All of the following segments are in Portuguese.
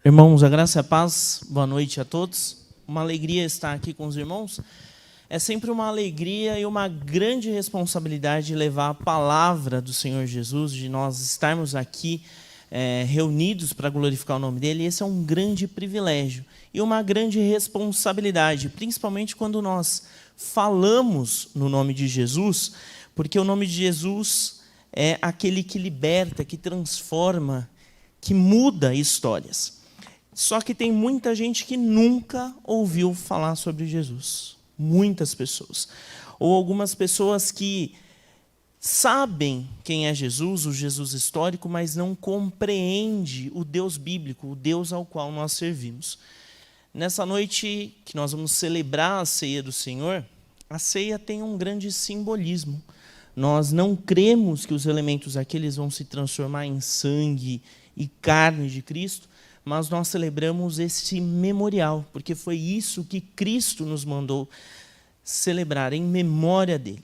Irmãos, a graça e a paz, boa noite a todos. Uma alegria estar aqui com os irmãos. É sempre uma alegria e uma grande responsabilidade levar a palavra do Senhor Jesus, de nós estarmos aqui reunidos para glorificar o nome dEle. Esse é um grande privilégio e uma grande responsabilidade, principalmente quando nós falamos no nome de Jesus, porque o nome de Jesus é aquele que liberta, que transforma, que muda histórias. Só que tem muita gente que nunca ouviu falar sobre Jesus. Muitas pessoas. Ou algumas pessoas que sabem quem é Jesus, o Jesus histórico, mas não compreende o Deus bíblico, o Deus ao qual nós servimos. Nessa noite que nós vamos celebrar a ceia do Senhor, a ceia tem um grande simbolismo. Nós não cremos que os elementos aqui eles vão se transformar em sangue e carne de Cristo, mas nós celebramos esse memorial, porque foi isso que Cristo nos mandou celebrar, em memória dele.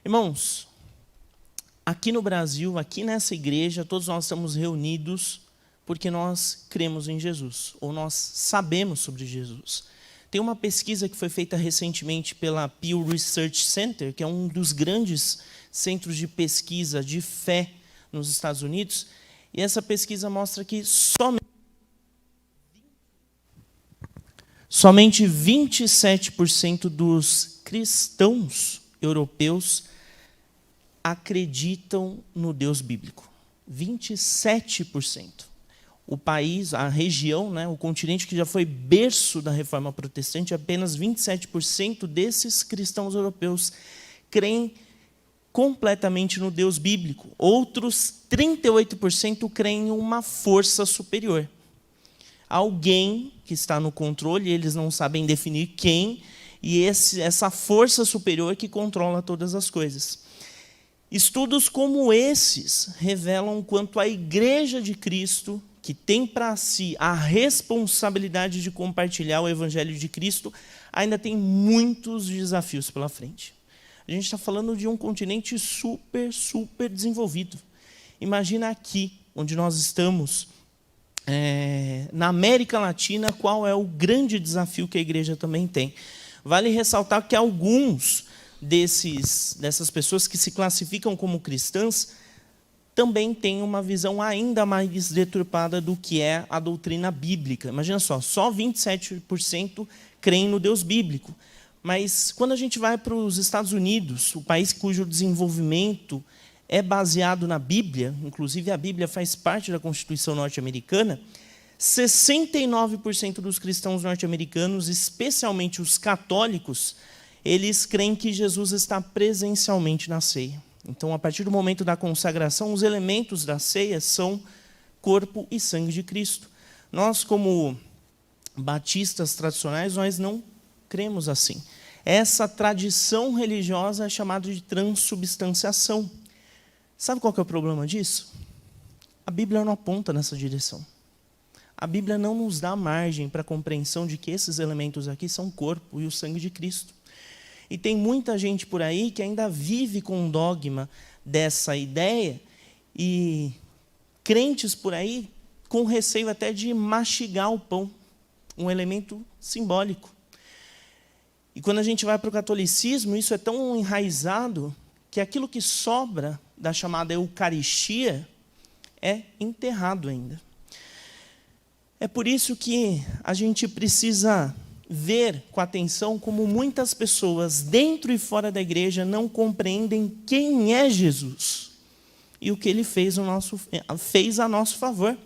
Irmãos, aqui no Brasil, aqui nessa igreja, todos nós estamos reunidos porque nós cremos em Jesus, ou nós sabemos sobre Jesus. Tem uma pesquisa que foi feita recentemente pela Pew Research Center, que é um dos grandes centros de pesquisa de fé nos Estados Unidos, e essa pesquisa mostra que somente 27% dos cristãos europeus acreditam no Deus bíblico. 27%. O país, a região, o continente que já foi berço da reforma protestante, apenas 27% desses cristãos europeus creem completamente no Deus bíblico. Outros 38% creem em uma força superior. Alguém que está no controle, eles não sabem definir quem, e essa força superior que controla todas as coisas. Estudos como esses revelam quanto a Igreja de Cristo, que tem para si a responsabilidade de compartilhar o Evangelho de Cristo, ainda tem muitos desafios pela frente. A gente está falando de um continente super desenvolvido. Imagina aqui, onde nós estamos, na América Latina, qual é o grande desafio que a igreja também tem. Vale ressaltar que alguns dessas pessoas que se classificam como cristãs também têm uma visão ainda mais deturpada do que é a doutrina bíblica. Imagina só 27% creem no Deus bíblico. Mas quando a gente vai para os Estados Unidos, o país cujo desenvolvimento é baseado na Bíblia, inclusive a Bíblia faz parte da Constituição norte-americana, 69% dos cristãos norte-americanos, especialmente os católicos, eles creem que Jesus está presencialmente na ceia. Então, a partir do momento da consagração, os elementos da ceia são corpo e sangue de Cristo. Nós, como batistas tradicionais, nós não cremos assim. Essa tradição religiosa é chamada de transubstanciação. Sabe qual que é o problema disso? A Bíblia não aponta nessa direção. A Bíblia não nos dá margem para a compreensão de que esses elementos aqui são o corpo e o sangue de Cristo. E tem muita gente por aí que ainda vive com o dogma dessa ideia e crentes por aí com receio até de mastigar o pão, um elemento simbólico. E quando a gente vai para o catolicismo, isso é tão enraizado que aquilo que sobra da chamada Eucaristia é enterrado ainda. É por isso que a gente precisa ver com atenção como muitas pessoas, dentro e fora da igreja, não compreendem quem é Jesus e o que ele fez a nosso favor.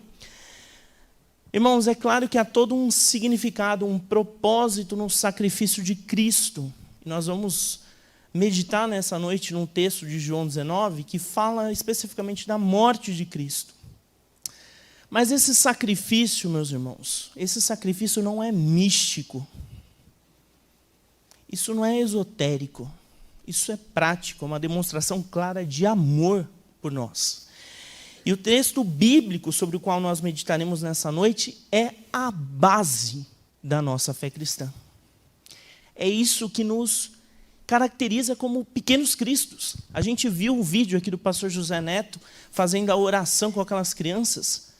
Irmãos, é claro que há todo um significado, um propósito no sacrifício de Cristo. E nós vamos meditar nessa noite num texto de João 19, que fala especificamente da morte de Cristo. Mas esse sacrifício, meus irmãos, esse sacrifício não é místico. Isso não é esotérico. Isso é prático, uma demonstração clara de amor por nós. E o texto bíblico sobre o qual nós meditaremos nessa noite é a base da nossa fé cristã. É isso que nos caracteriza como pequenos cristos. A gente viu o vídeo aqui do pastor José Neto fazendo a oração com aquelas crianças.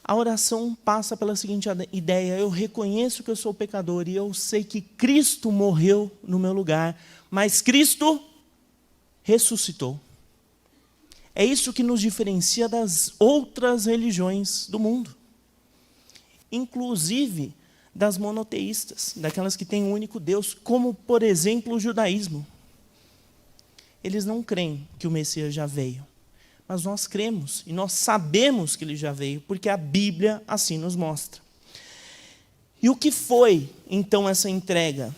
A oração passa pela seguinte ideia: eu reconheço que eu sou pecador e eu sei que Cristo morreu no meu lugar, mas Cristo ressuscitou. É isso que nos diferencia das outras religiões do mundo, inclusive das monoteístas, daquelas que têm um único Deus, como, por exemplo, o judaísmo. Eles não creem que o Messias já veio, mas nós cremos e nós sabemos que ele já veio, porque a Bíblia assim nos mostra. E o que foi, então, essa entrega?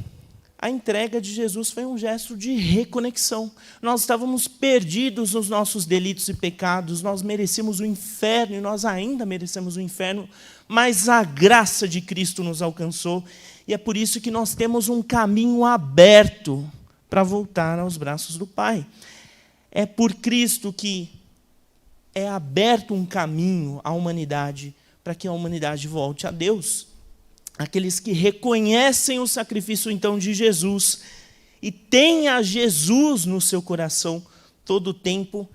A entrega de Jesus foi um gesto de reconexão. Nós estávamos perdidos nos nossos delitos e pecados, nós merecíamos o inferno, e nós ainda merecemos o inferno, mas a graça de Cristo nos alcançou, e é por isso que nós temos um caminho aberto para voltar aos braços do Pai. É por Cristo que é aberto um caminho à humanidade, para que a humanidade volte a Deus. Aqueles que reconhecem o sacrifício, então, de Jesus e têm a Jesus no seu coração todo o tempo,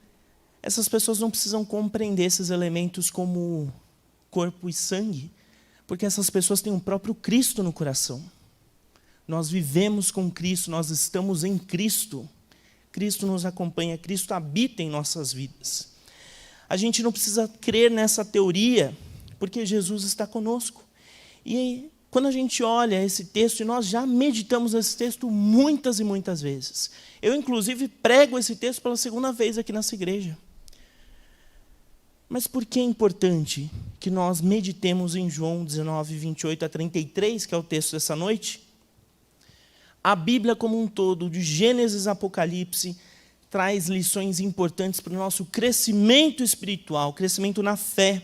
essas pessoas não precisam compreender esses elementos como corpo e sangue, porque essas pessoas têm o próprio Cristo no coração. Nós vivemos com Cristo, nós estamos em Cristo. Cristo nos acompanha, Cristo habita em nossas vidas. A gente não precisa crer nessa teoria, porque Jesus está conosco. E quando a gente olha esse texto, e nós já meditamos esse texto muitas e muitas vezes. Eu, inclusive, prego esse texto pela segunda vez aqui nessa igreja. Mas por que é importante que nós meditemos em João 19, 28 a 33, que é o texto dessa noite? A Bíblia como um todo, de Gênesis a Apocalipse, traz lições importantes para o nosso crescimento espiritual, crescimento na fé.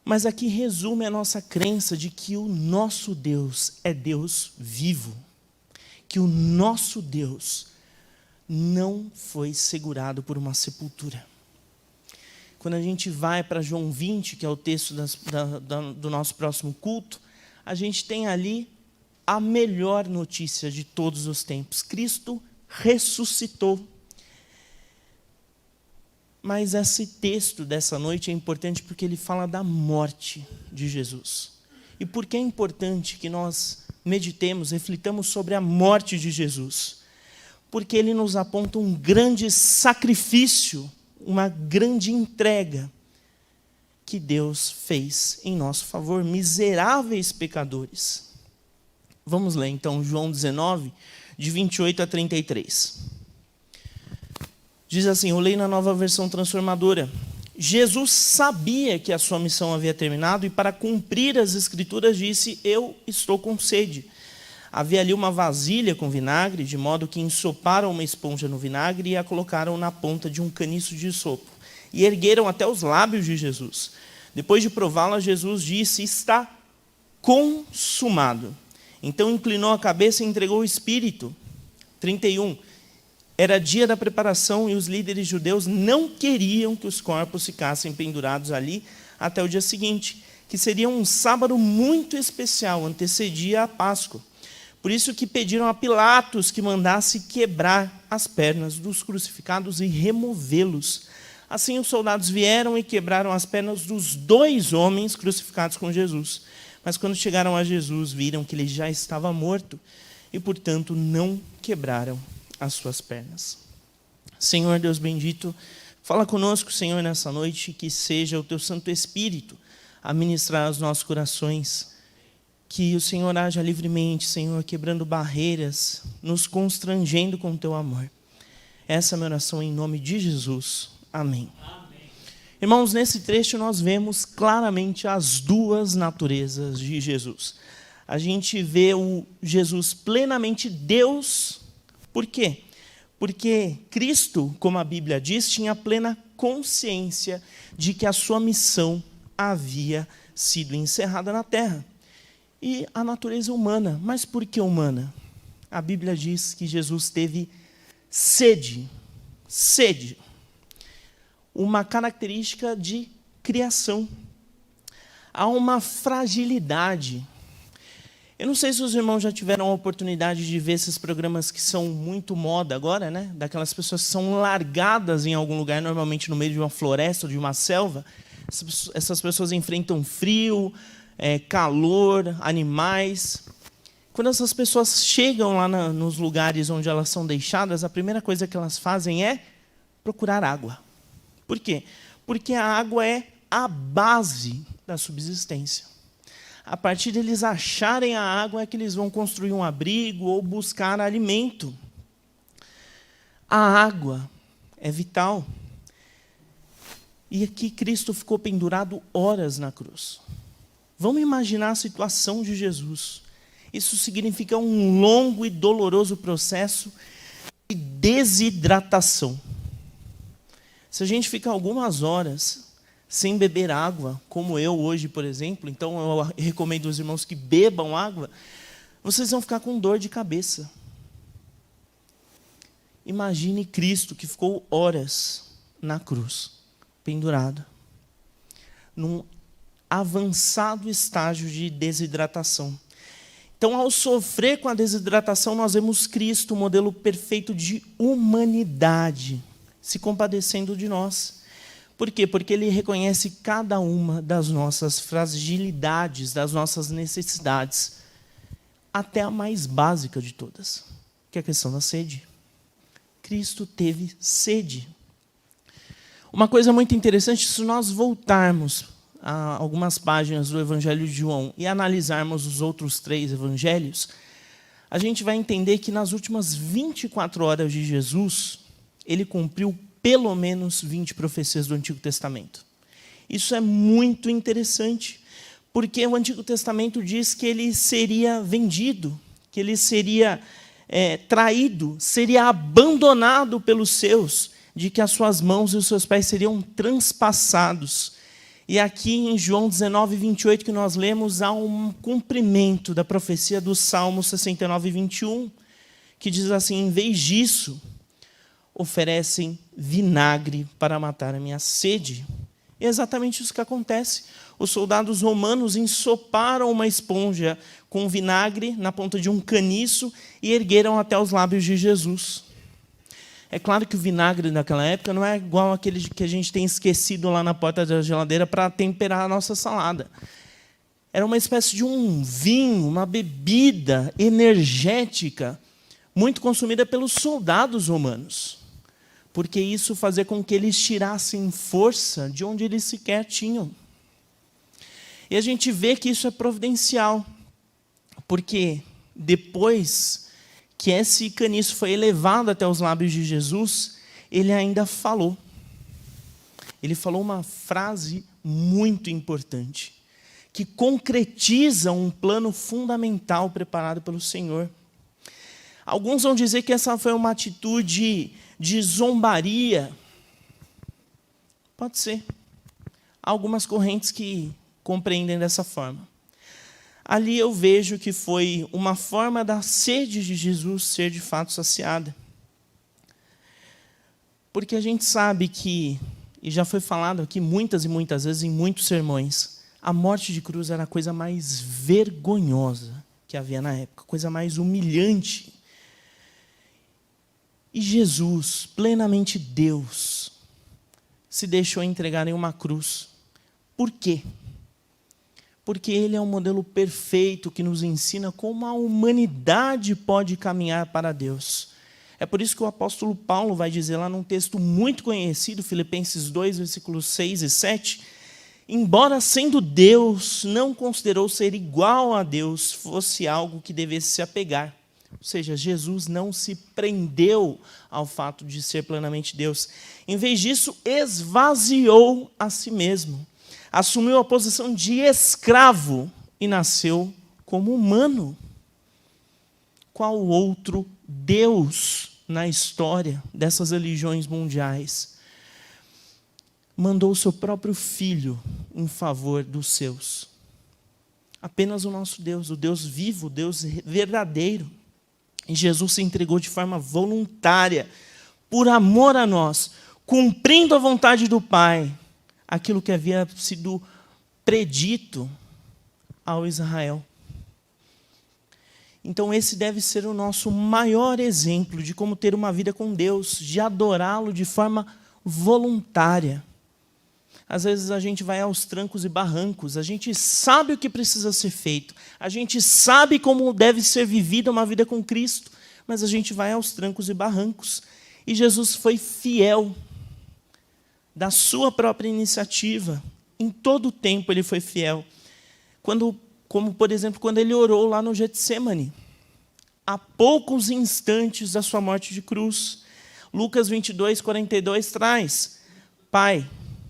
Mas aqui resume a nossa crença de que o nosso Deus é Deus vivo, que o nosso Deus não foi segurado por uma sepultura. Quando a gente vai para João 20, que é o texto do nosso próximo culto, a gente tem ali a melhor notícia de todos os tempos: Cristo ressuscitou. Mas esse texto dessa noite é importante porque ele fala da morte de Jesus. E por que é importante que nós meditemos, reflitamos sobre a morte de Jesus? Porque ele nos aponta um grande sacrifício, uma grande entrega que Deus fez em nosso favor, miseráveis pecadores. Vamos ler então João 19, de 28 a 33. Diz assim, eu leio na Nova Versão Transformadora: Jesus sabia que a sua missão havia terminado e, para cumprir as Escrituras, disse: eu estou com sede. Havia ali uma vasilha com vinagre, de modo que ensoparam uma esponja no vinagre e a colocaram na ponta de um caniço de sopo, e ergueram até os lábios de Jesus. Depois de prová-la, Jesus disse: está consumado. Então inclinou a cabeça e entregou o Espírito. 31. Era dia da preparação e os líderes judeus não queriam que os corpos ficassem pendurados ali até o dia seguinte, que seria um sábado muito especial, antecedia a Páscoa. Por isso que pediram a Pilatos que mandasse quebrar as pernas dos crucificados e removê-los. Assim os soldados vieram e quebraram as pernas dos 2 homens crucificados com Jesus. Mas quando chegaram a Jesus, viram que ele já estava morto e, portanto, não quebraram as suas pernas. Senhor Deus bendito, fala conosco, Senhor, nessa noite, que seja o teu Santo Espírito a ministrar aos nossos corações, que o Senhor haja livremente, Senhor, quebrando barreiras, nos constrangendo com o teu amor. Essa é a minha oração em nome de Jesus. Amém. Amém. Irmãos, nesse trecho nós vemos claramente as 2 naturezas de Jesus. A gente vê o Jesus plenamente Deus. Por quê? Porque Cristo, como a Bíblia diz, tinha plena consciência de que a sua missão havia sido encerrada na terra. E a natureza humana. Mas por que humana? A Bíblia diz que Jesus teve sede. Sede. Uma característica de criação. Há uma fragilidade. Eu não sei se os irmãos já tiveram a oportunidade de ver esses programas que são muito moda agora, né? Daquelas pessoas que são largadas em algum lugar, normalmente no meio de uma floresta ou de uma selva, essas pessoas enfrentam frio, calor, animais. Quando essas pessoas chegam lá nos lugares onde elas são deixadas, a primeira coisa que elas fazem é procurar água. Por quê? Porque a água é a base da subsistência. A partir deles acharem a água é que eles vão construir um abrigo ou buscar alimento. A água é vital. E aqui Cristo ficou pendurado horas na cruz. Vamos imaginar a situação de Jesus. Isso significa um longo e doloroso processo de desidratação. Se a gente fica algumas horas sem beber água, como eu hoje, por exemplo, então eu recomendo aos irmãos que bebam água, vocês vão ficar com dor de cabeça. Imagine Cristo, que ficou horas na cruz, pendurado, num avançado estágio de desidratação. Então, ao sofrer com a desidratação, nós vemos Cristo, o modelo perfeito de humanidade, se compadecendo de nós. Por quê? Porque ele reconhece cada uma das nossas fragilidades, das nossas necessidades, até a mais básica de todas, que é a questão da sede. Cristo teve sede. Uma coisa muito interessante, se nós voltarmos a algumas páginas do Evangelho de João e analisarmos os outros 3 evangelhos, a gente vai entender que nas últimas 24 horas de Jesus, ele cumpriu pelo menos 20 profecias do Antigo Testamento. Isso é muito interessante, porque o Antigo Testamento diz que ele seria vendido, que ele seria traído, seria abandonado pelos seus, de que as suas mãos e os seus pés seriam transpassados. E aqui em João 19, 28, que nós lemos, há um cumprimento da profecia do Salmo 69, 21, que diz assim: em vez disso, oferecem vinagre para matar a minha sede. É exatamente isso que acontece. Os soldados romanos ensoparam uma esponja com vinagre na ponta de um caniço e ergueram até os lábios de Jesus. É claro que o vinagre naquela época não é igual aquele que a gente tem esquecido lá na porta da geladeira para temperar a nossa salada. Era uma espécie de um vinho, uma bebida energética, muito consumida pelos soldados romanos, porque isso fazia com que eles tirassem força de onde eles sequer tinham. E a gente vê que isso é providencial, porque depois que esse caniço foi elevado até os lábios de Jesus, ele ainda falou. Ele falou uma frase muito importante, que concretiza um plano fundamental preparado pelo Senhor. Alguns vão dizer que essa foi uma atitude de zombaria. Pode ser. Há algumas correntes que compreendem dessa forma. Ali eu vejo que foi uma forma da sede de Jesus ser de fato saciada. Porque a gente sabe que, e já foi falado aqui muitas e muitas vezes em muitos sermões, a morte de cruz era a coisa mais vergonhosa que havia na época, a coisa mais humilhante. E Jesus, plenamente Deus, se deixou entregar em uma cruz. Por quê? Porque ele é um modelo perfeito que nos ensina como a humanidade pode caminhar para Deus. É por isso que o apóstolo Paulo vai dizer lá num texto muito conhecido, Filipenses 2, versículos 6 e 7, embora sendo Deus, não considerou ser igual a Deus fosse algo que devesse se apegar. Ou seja, Jesus não se prendeu ao fato de ser plenamente Deus. Em vez disso, esvaziou a si mesmo. Assumiu a posição de escravo e nasceu como humano. Qual outro Deus na história dessas religiões mundiais mandou o seu próprio filho em favor dos seus? Apenas o nosso Deus, o Deus vivo, o Deus verdadeiro. E Jesus se entregou de forma voluntária, por amor a nós, cumprindo a vontade do Pai, aquilo que havia sido predito ao Israel. Então esse deve ser o nosso maior exemplo de como ter uma vida com Deus, de adorá-lo de forma voluntária. Às vezes a gente vai aos trancos e barrancos, a gente sabe o que precisa ser feito, a gente sabe como deve ser vivida uma vida com Cristo, mas a gente vai aos trancos e barrancos. E Jesus foi fiel da sua própria iniciativa. Em todo o tempo ele foi fiel. Como, por exemplo, quando ele orou lá no Getsêmani, a poucos instantes da sua morte de cruz. Lucas 22, 42 traz: Pai,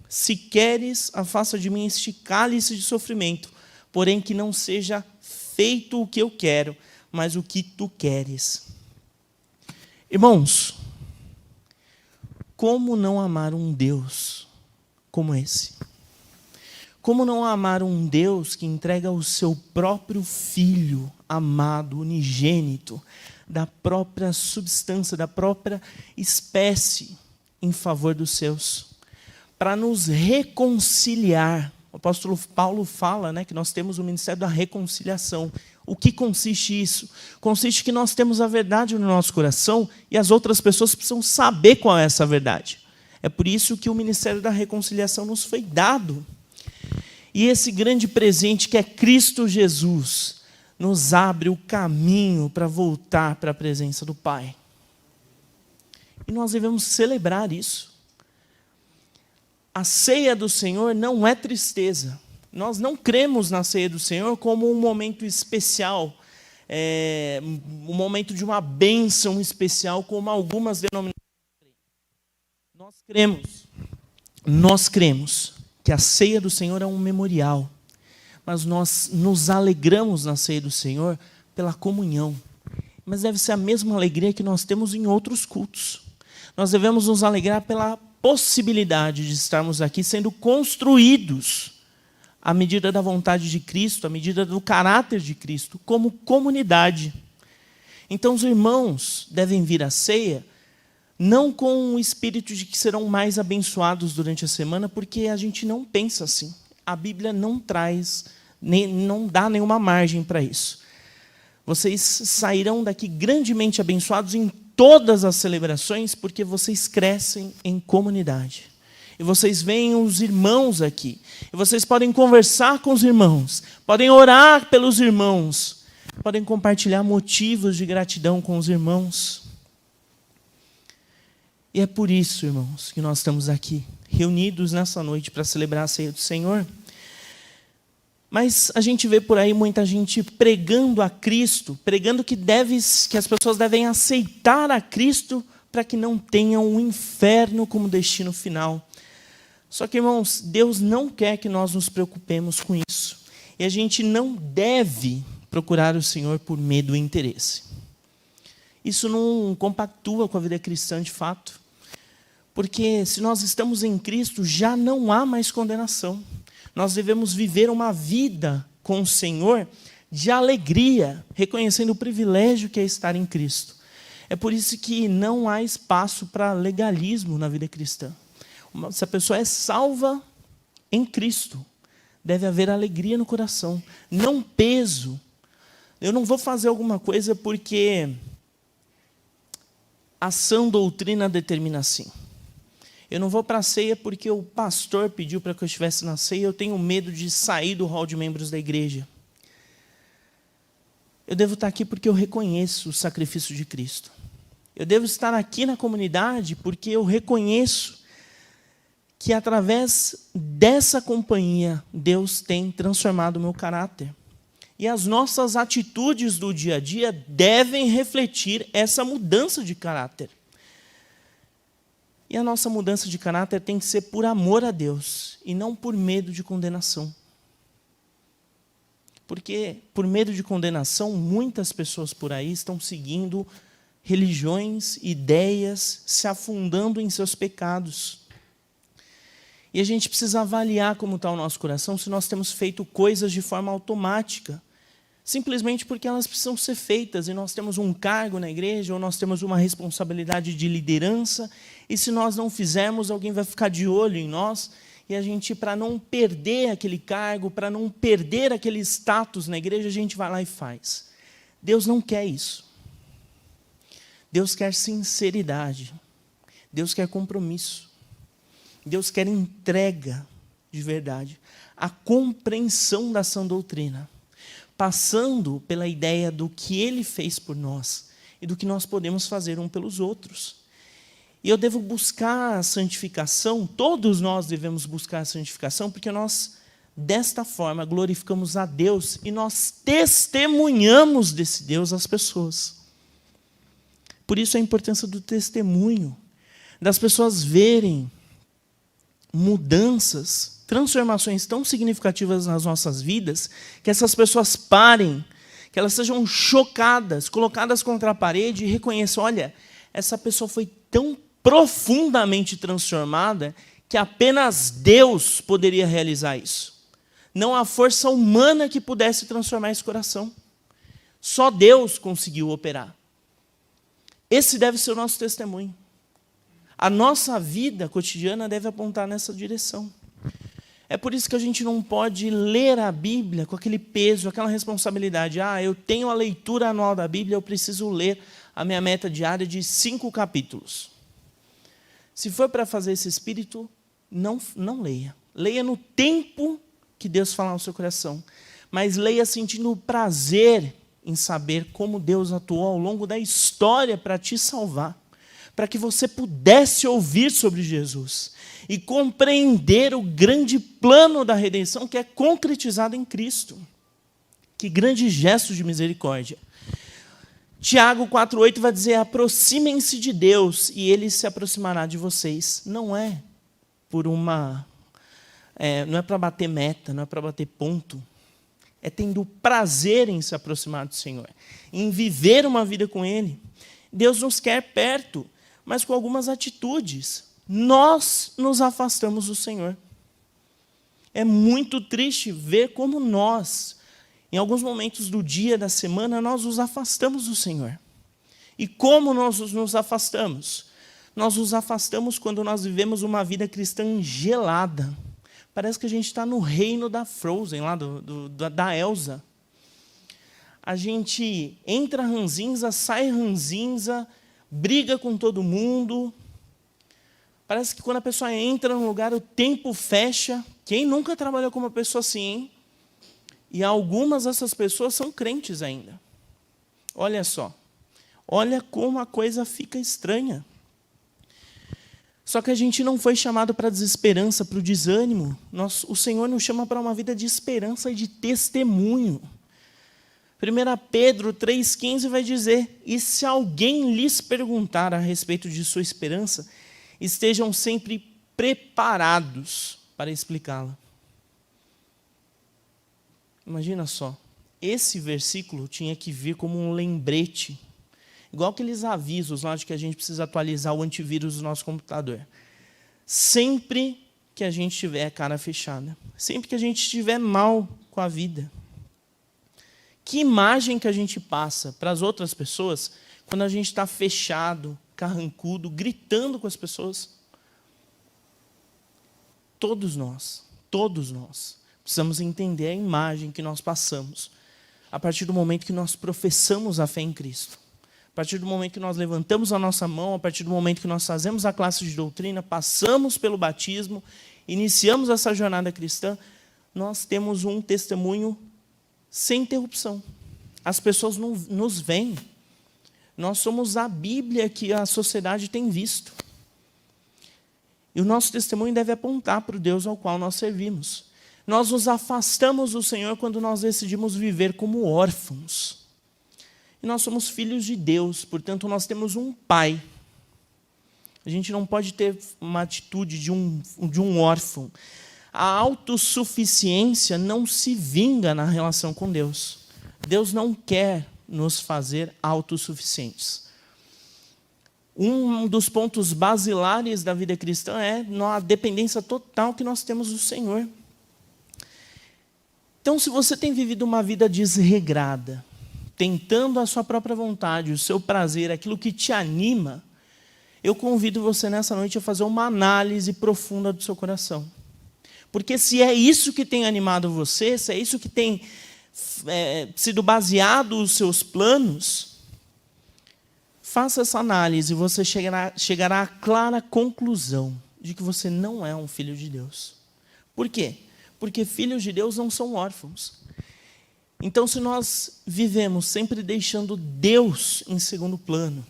se queres, afasta de mim este cálice de sofrimento, porém que não seja feito o que eu quero, mas o que tu queres. Irmãos, como não amar um Deus como esse? Como não amar um Deus que entrega o seu próprio Filho amado, unigênito, da própria substância, da própria espécie, em favor dos seus, para nos reconciliar? O apóstolo Paulo fala, né, que nós temos o ministério da reconciliação. O que consiste isso? Consiste que nós temos a verdade no nosso coração e as outras pessoas precisam saber qual é essa verdade. É por isso que o ministério da reconciliação nos foi dado. E esse grande presente que é Cristo Jesus nos abre o caminho para voltar para a presença do Pai. E nós devemos celebrar isso. A ceia do Senhor não é tristeza. Nós não cremos na ceia do Senhor como um momento especial, um momento de uma bênção especial, como algumas denominações. Nós cremos que a ceia do Senhor é um memorial, mas nós nos alegramos na ceia do Senhor pela comunhão. Mas deve ser a mesma alegria que nós temos em outros cultos. Nós devemos nos alegrar pela possibilidade de estarmos aqui sendo construídos à medida da vontade de Cristo, à medida do caráter de Cristo, como comunidade. Então os irmãos devem vir à ceia não com o espírito de que serão mais abençoados durante a semana, porque a gente não pensa assim. A Bíblia não traz, não dá nenhuma margem para isso. Vocês sairão daqui grandemente abençoados em todas as celebrações, porque vocês crescem em comunidade. E vocês veem os irmãos aqui. E vocês podem conversar com os irmãos, podem orar pelos irmãos, podem compartilhar motivos de gratidão com os irmãos. E é por isso, irmãos, que nós estamos aqui, reunidos nessa noite para celebrar a ceia do Senhor. Mas a gente vê por aí muita gente pregando a Cristo, pregando que as pessoas devem aceitar a Cristo para que não tenham o inferno como destino final. Só que, irmãos, Deus não quer que nós nos preocupemos com isso. E a gente não deve procurar o Senhor por medo e interesse. Isso não compactua com a vida cristã de fato. Porque se nós estamos em Cristo, já não há mais condenação. Nós devemos viver uma vida com o Senhor de alegria, reconhecendo o privilégio que é estar em Cristo. É por isso que não há espaço para legalismo na vida cristã. Se a pessoa é salva em Cristo, deve haver alegria no coração, não peso. Eu não vou fazer alguma coisa porque a sã doutrina determina assim. Eu não vou para a ceia porque o pastor pediu para que eu estivesse na ceia, eu tenho medo de sair do hall de membros da igreja. Eu devo estar aqui porque eu reconheço o sacrifício de Cristo. Eu devo estar aqui na comunidade porque eu reconheço que através dessa companhia Deus tem transformado o meu caráter. E as nossas atitudes do dia a dia devem refletir essa mudança de caráter. E a nossa mudança de caráter tem que ser por amor a Deus e não por medo de condenação. Porque por medo de condenação, muitas pessoas por aí estão seguindo religiões, ideias, se afundando em seus pecados. E a gente precisa avaliar como está o nosso coração, se nós temos feito coisas de forma automática, simplesmente porque elas precisam ser feitas, e nós temos um cargo na igreja, ou nós temos uma responsabilidade de liderança, e se nós não fizermos, alguém vai ficar de olho em nós, e a gente, para não perder aquele cargo, para não perder aquele status na igreja, a gente vai lá e faz. Deus não quer isso. Deus quer sinceridade. Deus quer compromisso. Deus quer entrega. de verdade, a compreensão da sã doutrina, passando pela ideia do que ele fez por nós e do que nós podemos fazer um pelos outros. E eu devo buscar a santificação, todos nós devemos buscar a santificação, porque nós, desta forma, glorificamos a Deus e nós testemunhamos desse Deus às pessoas. Por isso a importância do testemunho, das pessoas verem mudanças, transformações tão significativas nas nossas vidas, que essas pessoas parem, que elas sejam chocadas, colocadas contra a parede e reconheçam, olha, essa pessoa foi tão profundamente transformada que apenas Deus poderia realizar isso. Não há força humana que pudesse transformar esse coração. Só Deus conseguiu operar. Esse deve ser o nosso testemunho. A nossa vida cotidiana deve apontar nessa direção. É por isso que a gente não pode ler a Bíblia com aquele peso, aquela responsabilidade. Eu tenho a leitura anual da Bíblia, eu preciso ler a minha meta diária de 5 capítulos. Se for para fazer esse espírito, não leia. Leia no tempo que Deus falar no seu coração. Mas leia sentindo prazer em saber como Deus atuou ao longo da história para te salvar. Para que você pudesse ouvir sobre Jesus e compreender o grande plano da redenção que é concretizado em Cristo. Que grande gesto de misericórdia. Tiago 4,8 vai dizer, aproximem-se de Deus e Ele se aproximará de vocês. Não é não é para bater meta, não é para bater ponto. É tendo prazer em se aproximar do Senhor, em viver uma vida com Ele. Deus nos quer perto, mas com algumas atitudes. Nós nos afastamos do Senhor. É muito triste ver como nós, em alguns momentos do dia, da semana, nós nos afastamos do Senhor. E como nós nos afastamos? Nós nos afastamos quando nós vivemos uma vida cristã gelada. Parece que a gente está no reino da Frozen, lá da Elsa. A gente entra ranzinza, sai ranzinza, briga com todo mundo. Parece que quando a pessoa entra num lugar, o tempo fecha. Quem nunca trabalhou com uma pessoa assim, hein? E algumas dessas pessoas são crentes ainda. Olha só. Olha como a coisa fica estranha. Só que a gente não foi chamado para a desesperança, para o desânimo. O Senhor nos chama para uma vida de esperança e de testemunho. 1 Pedro 3,15 vai dizer, e se alguém lhes perguntar a respeito de sua esperança, estejam sempre preparados para explicá-la. Imagina só, esse versículo tinha que vir como um lembrete, igual aqueles avisos lá de que a gente precisa atualizar o antivírus do nosso computador. Sempre que a gente tiver a cara fechada, sempre que a gente estiver mal com a vida. Que imagem que a gente passa para as outras pessoas quando a gente está fechado, carrancudo, gritando com as pessoas? Todos nós precisamos entender a imagem que nós passamos a partir do momento que nós professamos a fé em Cristo. A partir do momento que nós levantamos a nossa mão, a partir do momento que nós fazemos a classe de doutrina, passamos pelo batismo, iniciamos essa jornada cristã, nós temos um testemunho sem interrupção. As pessoas nos veem. Nós somos a Bíblia que a sociedade tem visto. E o nosso testemunho deve apontar para o Deus ao qual nós servimos. Nós nos afastamos do Senhor quando nós decidimos viver como órfãos. E nós somos filhos de Deus, portanto, nós temos um Pai. A gente não pode ter uma atitude de um órfão. A autossuficiência não se vinga na relação com Deus. Deus não quer nos fazer autossuficientes. Um dos pontos basilares da vida cristã é a dependência total que nós temos do Senhor. Então, se você tem vivido uma vida desregrada, tentando a sua própria vontade, o seu prazer, aquilo que te anima, eu convido você nessa noite a fazer uma análise profunda do seu coração. Porque se é isso que tem animado você, se é isso que tem sido baseado os seus planos, faça essa análise e você chegará à clara conclusão de que você não é um filho de Deus. Por quê? Porque filhos de Deus não são órfãos. Então, se nós vivemos sempre deixando Deus em segundo plano,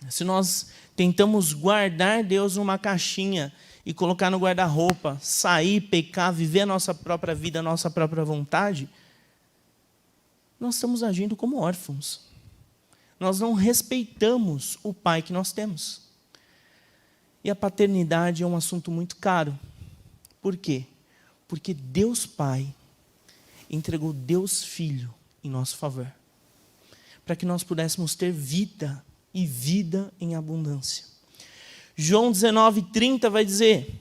se nós tentamos guardar Deus numa caixinha e colocar no guarda-roupa, sair, pecar, viver a nossa própria vida, a nossa própria vontade, nós estamos agindo como órfãos. Nós não respeitamos o pai que nós temos. E a paternidade é um assunto muito caro. Por quê? Porque Deus Pai entregou Deus Filho em nosso favor, para que nós pudéssemos ter vida e vida em abundância. João 19:30 vai dizer,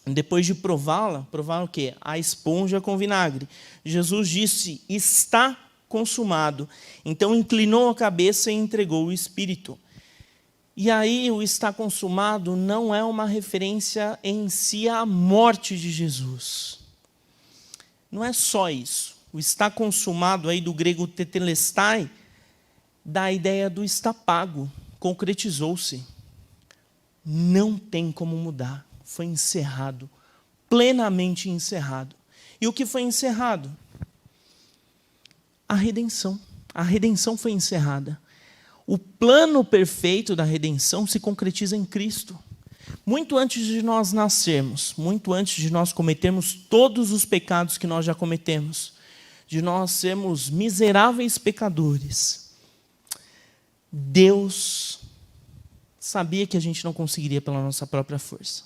depois de prová-la, provar o quê? A esponja com vinagre. Jesus disse, está consumado. Então inclinou a cabeça e entregou o Espírito. E aí o está consumado não é uma referência em si à morte de Jesus. Não é só isso. O está consumado, aí do grego tetelestai, dá a ideia do está pago, concretizou-se. Não tem como mudar. Foi encerrado, plenamente encerrado. E o que foi encerrado? A redenção. A redenção foi encerrada. O plano perfeito da redenção se concretiza em Cristo. Muito antes de nós nascermos, muito antes de nós cometermos todos os pecados que nós já cometemos, de nós sermos miseráveis pecadores, Deus sabia que a gente não conseguiria pela nossa própria força.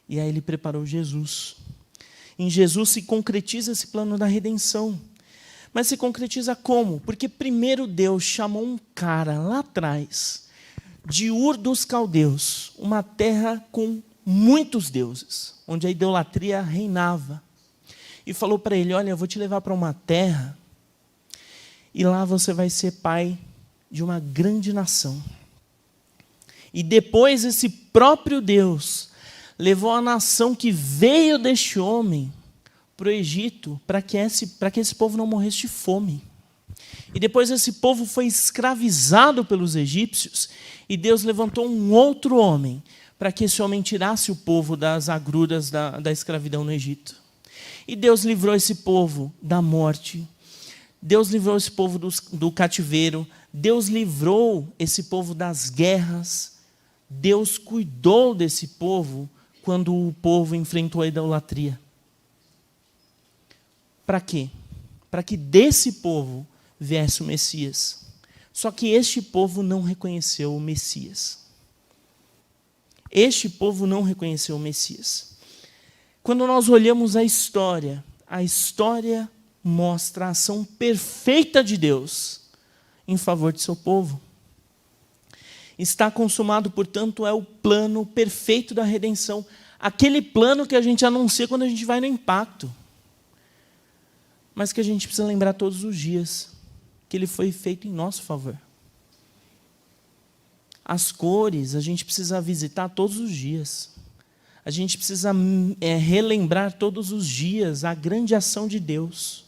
E aí Ele preparou Jesus. Em Jesus se concretiza esse plano da redenção. Mas se concretiza como? Porque primeiro Deus chamou um cara lá atrás, de Ur dos Caldeus, uma terra com muitos deuses, onde a idolatria reinava. E falou para ele, olha, eu vou te levar para uma terra, e lá você vai ser pai de uma grande nação. E depois esse próprio Deus levou a nação que veio deste homem para o Egito, para que esse povo não morresse de fome. E depois esse povo foi escravizado pelos egípcios, e Deus levantou um outro homem, para que esse homem tirasse o povo das agruras da escravidão no Egito. E Deus livrou esse povo da morte, Deus livrou esse povo do cativeiro, Deus livrou esse povo das guerras, Deus cuidou desse povo quando o povo enfrentou a idolatria. Para quê? Para que desse povo viesse o Messias. Só que este povo não reconheceu o Messias. Este povo não reconheceu o Messias. Quando nós olhamos a história mostra a ação perfeita de Deus em favor de seu povo. Está consumado, portanto, é o plano perfeito da redenção. Aquele plano que a gente anuncia quando a gente vai no impacto. Mas que a gente precisa lembrar todos os dias que ele foi feito em nosso favor. As cores, a gente precisa visitar todos os dias. A gente precisa relembrar todos os dias a grande ação de Deus.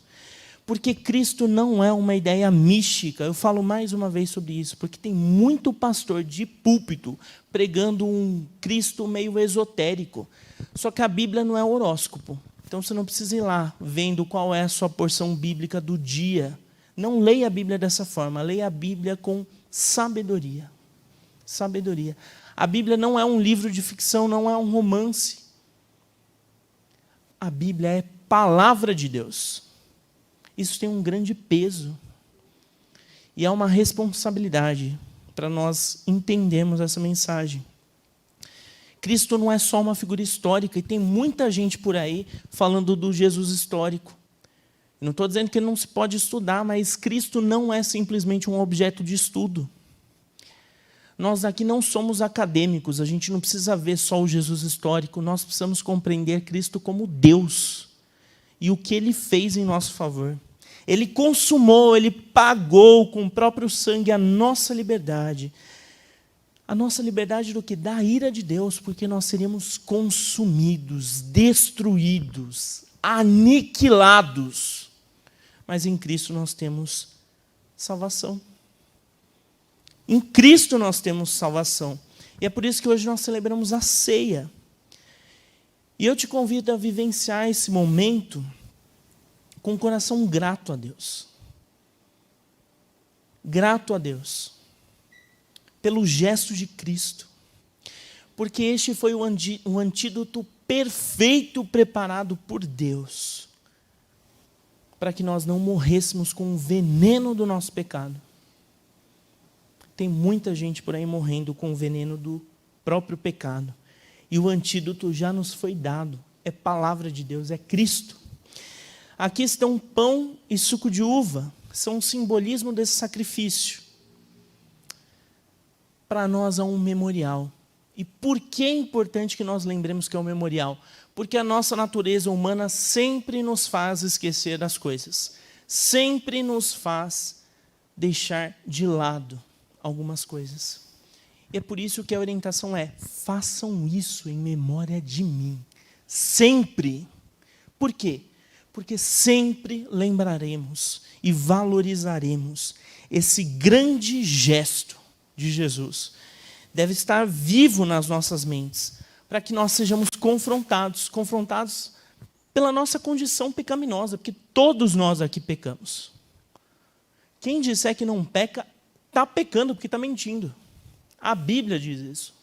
Porque Cristo não é uma ideia mística. Eu falo mais uma vez sobre isso, porque tem muito pastor de púlpito pregando um Cristo meio esotérico. Só que a Bíblia não é horóscopo. Então você não precisa ir lá vendo qual é a sua porção bíblica do dia. Não leia a Bíblia dessa forma, leia a Bíblia com sabedoria. Sabedoria. A Bíblia não é um livro de ficção, não é um romance. A Bíblia é palavra de Deus. Isso tem um grande peso. E é uma responsabilidade para nós entendermos essa mensagem. Cristo não é só uma figura histórica, e tem muita gente por aí falando do Jesus histórico. Eu não estou dizendo que não se pode estudar, mas Cristo não é simplesmente um objeto de estudo. Nós aqui não somos acadêmicos, a gente não precisa ver só o Jesus histórico, nós precisamos compreender Cristo como Deus e o que Ele fez em nosso favor. Ele consumou, Ele pagou com o próprio sangue a nossa liberdade. A nossa liberdade do que? Da ira de Deus, porque nós seríamos consumidos, destruídos, aniquilados. Mas em Cristo nós temos salvação. Em Cristo nós temos salvação. E é por isso que hoje nós celebramos a ceia. E eu te convido a vivenciar esse momento com o coração grato a Deus. Grato a Deus pelo gesto de Cristo. Porque este foi o antídoto perfeito preparado por Deus para que nós não morrêssemos com o veneno do nosso pecado. Tem muita gente por aí morrendo com o veneno do próprio pecado. E o antídoto já nos foi dado. É palavra de Deus, é Cristo. Aqui estão pão e suco de uva. São um simbolismo desse sacrifício. Para nós é um memorial. E por que é importante que nós lembremos que é um memorial? Porque a nossa natureza humana sempre nos faz esquecer das coisas. Sempre nos faz deixar de lado algumas coisas. E é por isso que a orientação é: façam isso em memória de mim. Sempre. Por quê? Porque sempre lembraremos e valorizaremos esse grande gesto de Jesus. Deve estar vivo nas nossas mentes, para que nós sejamos confrontados pela nossa condição pecaminosa, porque todos nós aqui pecamos. Quem disser que não peca, está pecando, porque está mentindo. A Bíblia diz isso.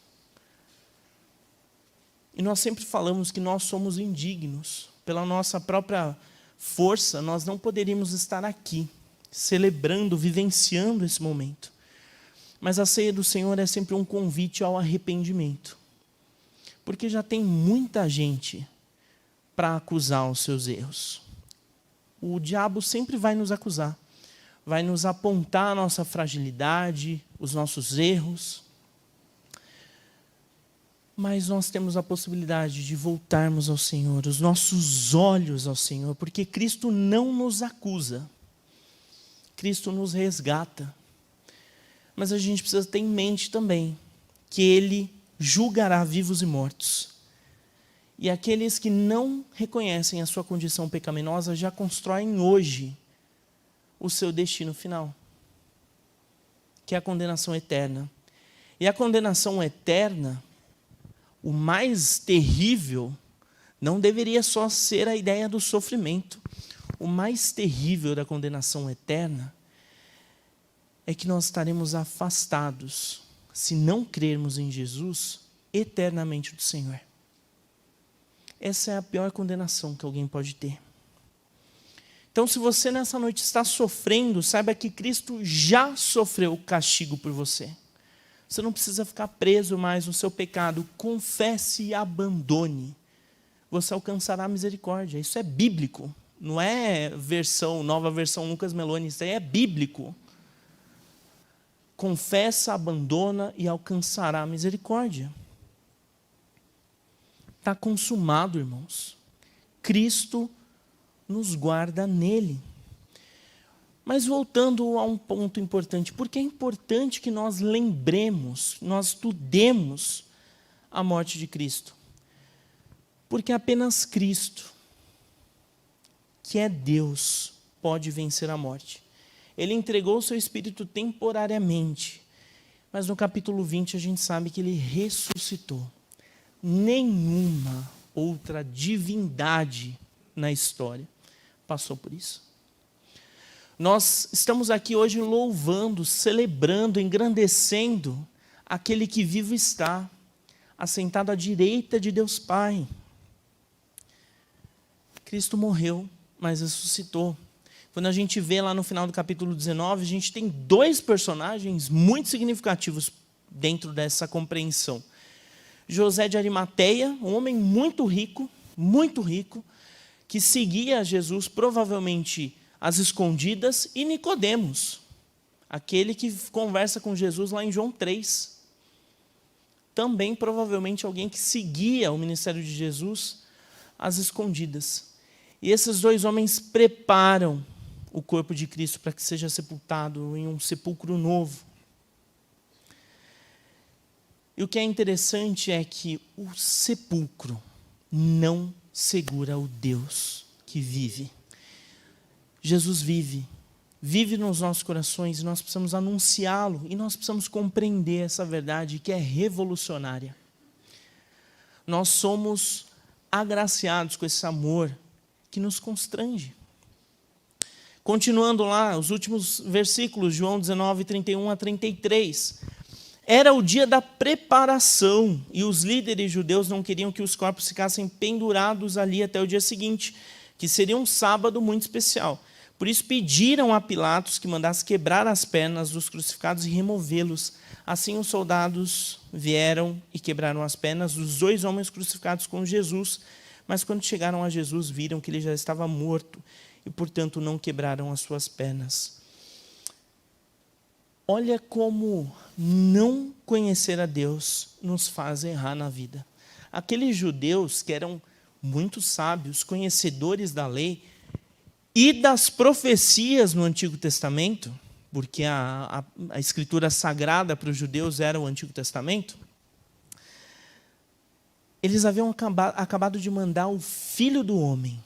E nós sempre falamos que nós somos indignos. Pela nossa própria força, nós não poderíamos estar aqui, celebrando, vivenciando esse momento. Mas a ceia do Senhor é sempre um convite ao arrependimento. Porque já tem muita gente para acusar os seus erros. O diabo sempre vai nos acusar. Vai nos apontar a nossa fragilidade, os nossos erros. Mas nós temos a possibilidade de voltarmos ao Senhor, os nossos olhos ao Senhor, porque Cristo não nos acusa. Cristo nos resgata. Mas a gente precisa ter em mente também que Ele julgará vivos e mortos. E aqueles que não reconhecem a sua condição pecaminosa já constroem hoje o seu destino final, que é a condenação eterna. E a condenação eterna, o mais terrível, não deveria só ser a ideia do sofrimento. O mais terrível da condenação eterna é que nós estaremos afastados, se não crermos em Jesus, eternamente do Senhor. Essa é a pior condenação que alguém pode ter. Então, se você nessa noite está sofrendo, saiba que Cristo já sofreu o castigo por você. Você não precisa ficar preso mais no seu pecado. Confesse e abandone. Você alcançará a misericórdia. Isso é bíblico. Não é nova versão Lucas Meloni. Isso aí é bíblico. Confessa, abandona e alcançará a misericórdia. Está consumado, irmãos. Cristo nos guarda nele. Mas voltando a um ponto importante, porque é importante que nós lembremos, nós estudemos a morte de Cristo. Porque apenas Cristo, que é Deus, pode vencer a morte. Ele entregou o seu Espírito temporariamente, mas no capítulo 20 a gente sabe que ele ressuscitou. Nenhuma outra divindade na história passou por isso. Nós estamos aqui hoje louvando, celebrando, engrandecendo aquele que vivo está, assentado à direita de Deus Pai. Cristo morreu, mas ressuscitou. Quando a gente vê lá no final do capítulo 19, a gente tem dois personagens muito significativos dentro dessa compreensão. José de Arimateia, um homem muito rico, que seguia Jesus provavelmente às escondidas, e Nicodemos, aquele que conversa com Jesus lá em João 3. Também provavelmente alguém que seguia o ministério de Jesus às escondidas. E esses dois homens preparam o corpo de Cristo para que seja sepultado em um sepulcro novo. E o que é interessante é que o sepulcro não segura o Deus que vive. Jesus vive nos nossos corações, e nós precisamos anunciá-lo, e nós precisamos compreender essa verdade que é revolucionária. Nós somos agraciados com esse amor que nos constrange. Continuando lá, os últimos versículos, João 19, 31 a 33. Era o dia da preparação, e os líderes judeus não queriam que os corpos ficassem pendurados ali até o dia seguinte, que seria um sábado muito especial. Por isso pediram a Pilatos que mandasse quebrar as pernas dos crucificados e removê-los. Assim os soldados vieram e quebraram as pernas dos 2 homens crucificados com Jesus, mas quando chegaram a Jesus, viram que ele já estava morto, e portanto não quebraram as suas pernas. Olha como não conhecer a Deus nos faz errar na vida. Aqueles judeus que eram muito sábios, conhecedores da lei e das profecias no Antigo Testamento, porque a escritura sagrada para os judeus era o Antigo Testamento, eles haviam acabado de mandar o Filho do Homem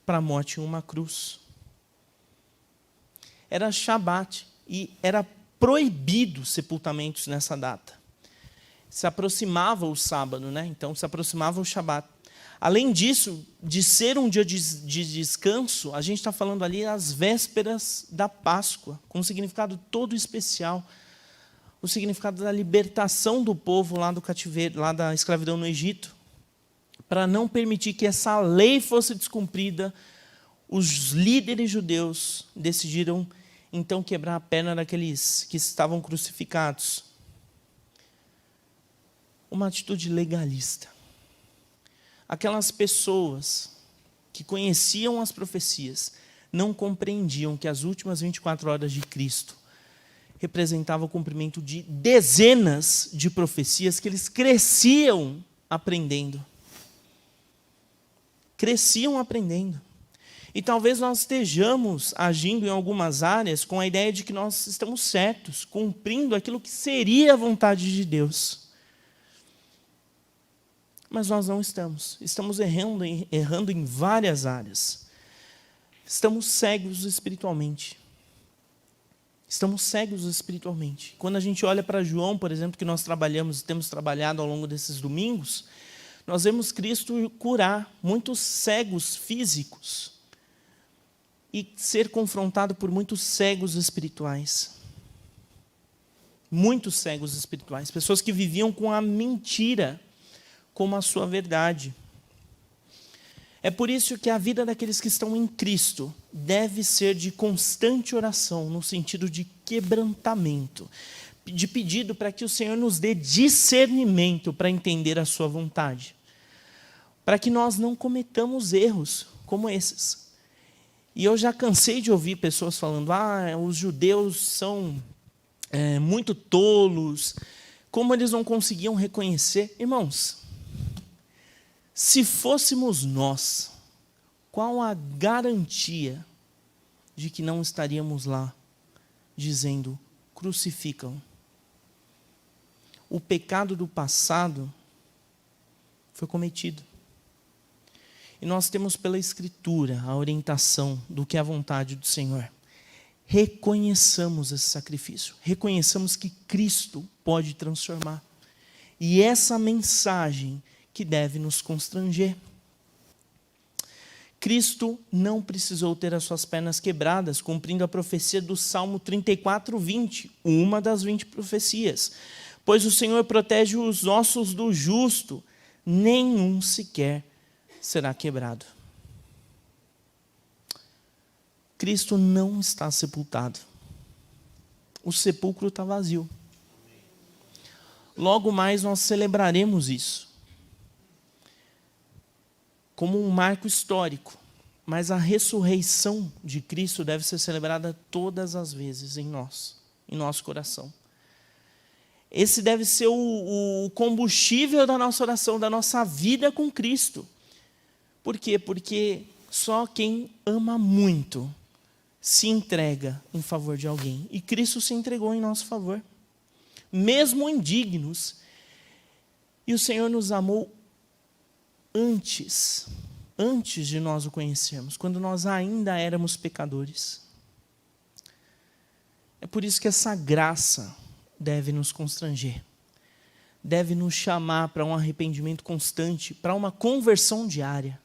para a morte em uma cruz. Era Shabat e era proibido sepultamentos nessa data. Se aproximava o sábado, né? Então se aproximava o Shabat. Além disso, de ser um dia de descanso, a gente está falando ali às vésperas da Páscoa, com um significado todo especial. O significado da libertação do povo lá do cativeiro, lá da escravidão no Egito. Para não permitir que essa lei fosse descumprida, os líderes judeus decidiram então quebrar a perna daqueles que estavam crucificados. Uma atitude legalista. Aquelas pessoas que conheciam as profecias não compreendiam que as últimas 24 horas de Cristo representavam o cumprimento de dezenas de profecias que eles cresciam aprendendo. Cresciam aprendendo. E talvez nós estejamos agindo em algumas áreas com a ideia de que nós estamos certos, cumprindo aquilo que seria a vontade de Deus. Mas nós não estamos. Estamos errando em várias áreas. Estamos cegos espiritualmente. Estamos cegos espiritualmente. Quando a gente olha para João, por exemplo, que nós trabalhamos e temos trabalhado ao longo desses domingos, nós vemos Cristo curar muitos cegos físicos e ser confrontado por muitos cegos espirituais. Muitos cegos espirituais. Pessoas que viviam com a mentira como a sua verdade. É por isso que a vida daqueles que estão em Cristo deve ser de constante oração, no sentido de quebrantamento, de pedido para que o Senhor nos dê discernimento para entender a sua vontade, para que nós não cometamos erros como esses. E eu já cansei de ouvir pessoas falando, os judeus são muito tolos, como eles não conseguiam reconhecer. Irmãos, se fôssemos nós, qual a garantia de que não estaríamos lá dizendo, crucificam? O pecado do passado foi cometido. E nós temos pela Escritura a orientação do que é a vontade do Senhor. Reconheçamos esse sacrifício. Reconheçamos que Cristo pode transformar. E essa mensagem que deve nos constranger. Cristo não precisou ter as suas pernas quebradas, cumprindo a profecia do Salmo 34, 20, uma das 20 profecias. Pois o Senhor protege os ossos do justo, nenhum sequer será quebrado. Cristo não está sepultado. O sepulcro está vazio. Logo mais nós celebraremos isso como um marco histórico, mas a ressurreição de Cristo deve ser celebrada todas as vezes em nós, em nosso coração. Esse deve ser o combustível da nossa oração, da nossa vida com Cristo. Por quê? Porque só quem ama muito se entrega em favor de alguém. E Cristo se entregou em nosso favor, mesmo indignos. E o Senhor nos amou antes de nós o conhecermos, quando nós ainda éramos pecadores. É por isso que essa graça deve nos constranger. deve nos chamar para um arrependimento constante, para uma conversão diária.